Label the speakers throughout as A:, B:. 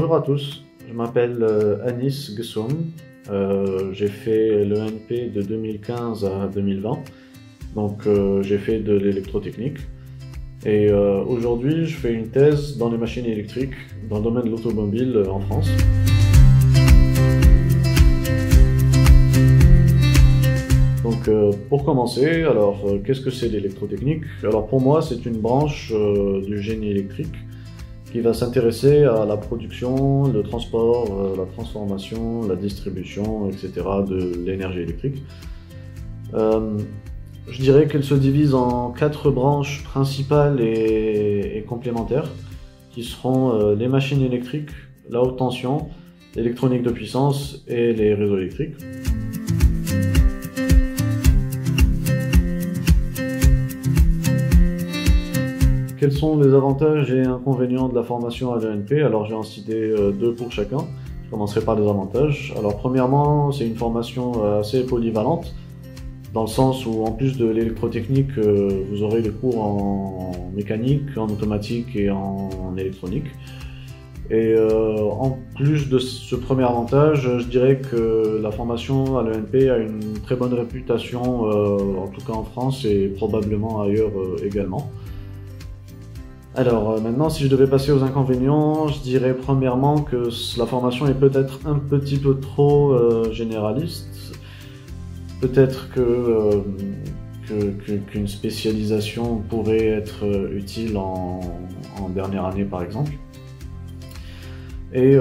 A: Bonjour à tous, je m'appelle Anis Gessoum, j'ai fait l'ENP de 2015 à 2020, donc j'ai fait de l'électrotechnique et aujourd'hui je fais une thèse dans les machines électriques dans le domaine de l'automobile en France. Donc pour commencer, alors qu'est-ce que c'est l'électrotechnique? Alors pour moi c'est une branche du génie électrique qui va s'intéresser à la production, le transport, la transformation, la distribution, etc. de l'énergie électrique. Je dirais qu'elle se divise en 4 branches principales et complémentaires, qui seront les machines électriques, la haute tension, l'électronique de puissance et les réseaux électriques. Quels sont les avantages et inconvénients de la formation à l'ENP? Alors je vais en citer 2 pour chacun. Je commencerai par les avantages. Alors premièrement, c'est une formation assez polyvalente, dans le sens où en plus de l'électrotechnique, vous aurez des cours en mécanique, en automatique et en électronique. Et en plus de ce premier avantage, je dirais que la formation à l'ENP a une très bonne réputation, en tout cas en France et probablement ailleurs également. Alors maintenant, si je devais passer aux inconvénients, je dirais premièrement que la formation est peut-être un petit peu trop généraliste. Peut-être qu'une spécialisation pourrait être utile en dernière année par exemple. Et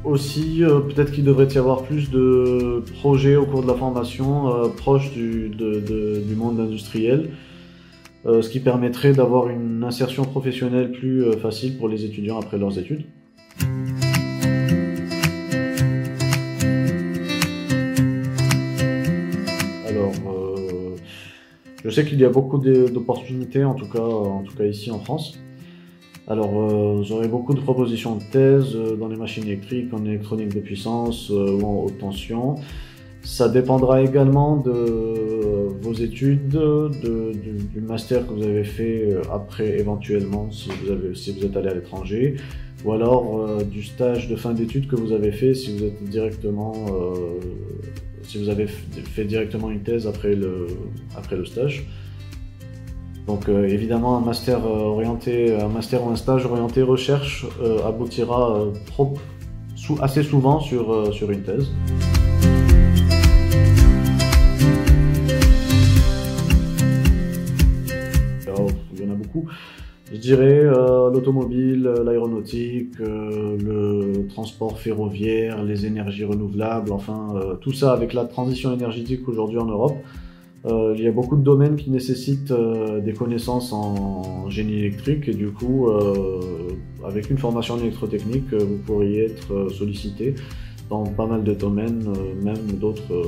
A: aussi, peut-être qu'il devrait y avoir plus de projets au cours de la formation proches du monde industriel. Ce qui permettrait d'avoir une insertion professionnelle plus facile pour les étudiants après leurs études. Alors, je sais qu'il y a beaucoup d'opportunités, en tout cas ici en France. Alors, j'aurai beaucoup de propositions de thèse dans les machines électriques, en électronique de puissance ou en haute tension. Ça dépendra également de vos études, du master que vous avez fait après éventuellement si vous êtes allé à l'étranger, ou alors du stage de fin d'études que vous avez fait si vous êtes directement, si vous avez fait directement une thèse après le stage. Donc évidemment un master ou un stage orienté recherche aboutira assez souvent sur une thèse. Il y en a beaucoup. Je dirais l'automobile, l'aéronautique, le transport ferroviaire, les énergies renouvelables, enfin tout ça avec la transition énergétique aujourd'hui en Europe. Il y a beaucoup de domaines qui nécessitent des connaissances en génie électrique et du coup, avec une formation en électrotechnique, vous pourriez être sollicité dans pas mal de domaines, même d'autres,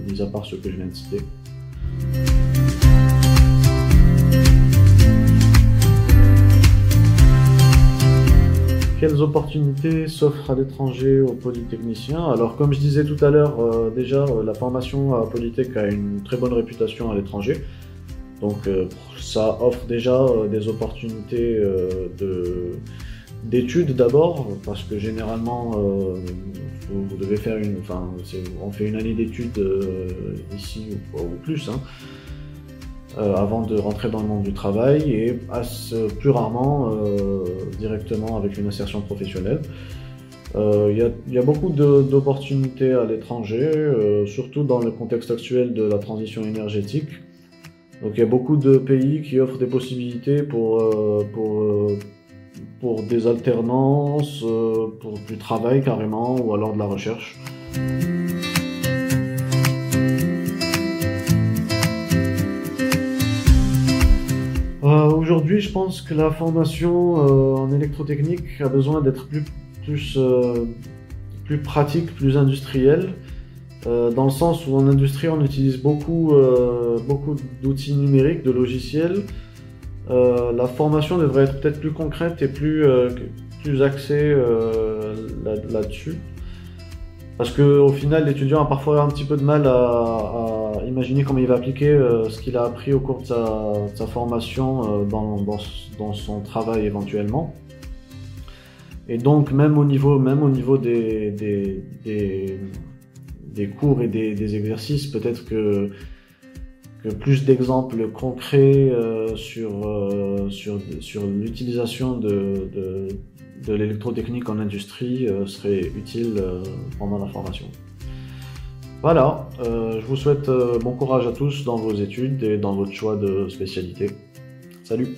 A: mis à part ceux que je viens de citer. Quelles opportunités s'offrent à l'étranger aux polytechniciens? Alors comme je disais tout à l'heure, déjà la formation à Polytech a une très bonne réputation à l'étranger. Donc ça offre déjà des opportunités d'études d'abord, parce que généralement vous devez faire on fait une année d'études ici ou plus. Avant de rentrer dans le monde du travail et plus rarement directement avec une insertion professionnelle. Il y a beaucoup d'opportunités à l'étranger, surtout dans le contexte actuel de la transition énergétique. Donc il y a beaucoup de pays qui offrent des possibilités pour des alternances, pour du travail carrément, ou alors de la recherche. Aujourd'hui, je pense que la formation en électrotechnique a besoin d'être plus pratique, plus industrielle, dans le sens où en industrie on utilise beaucoup d'outils numériques, de logiciels. La formation devrait être peut-être plus concrète et plus axée là-dessus. Parce qu'au final, l'étudiant a parfois un petit peu de mal à imaginer comment il va appliquer ce qu'il a appris au cours de sa formation dans son travail éventuellement. Et donc, même au niveau des cours et des exercices, peut-être que plus d'exemples concrets sur l'utilisation de l'électrotechnique en industrie seraient utiles pendant la formation. Voilà, je vous souhaite bon courage à tous dans vos études et dans votre choix de spécialité. Salut!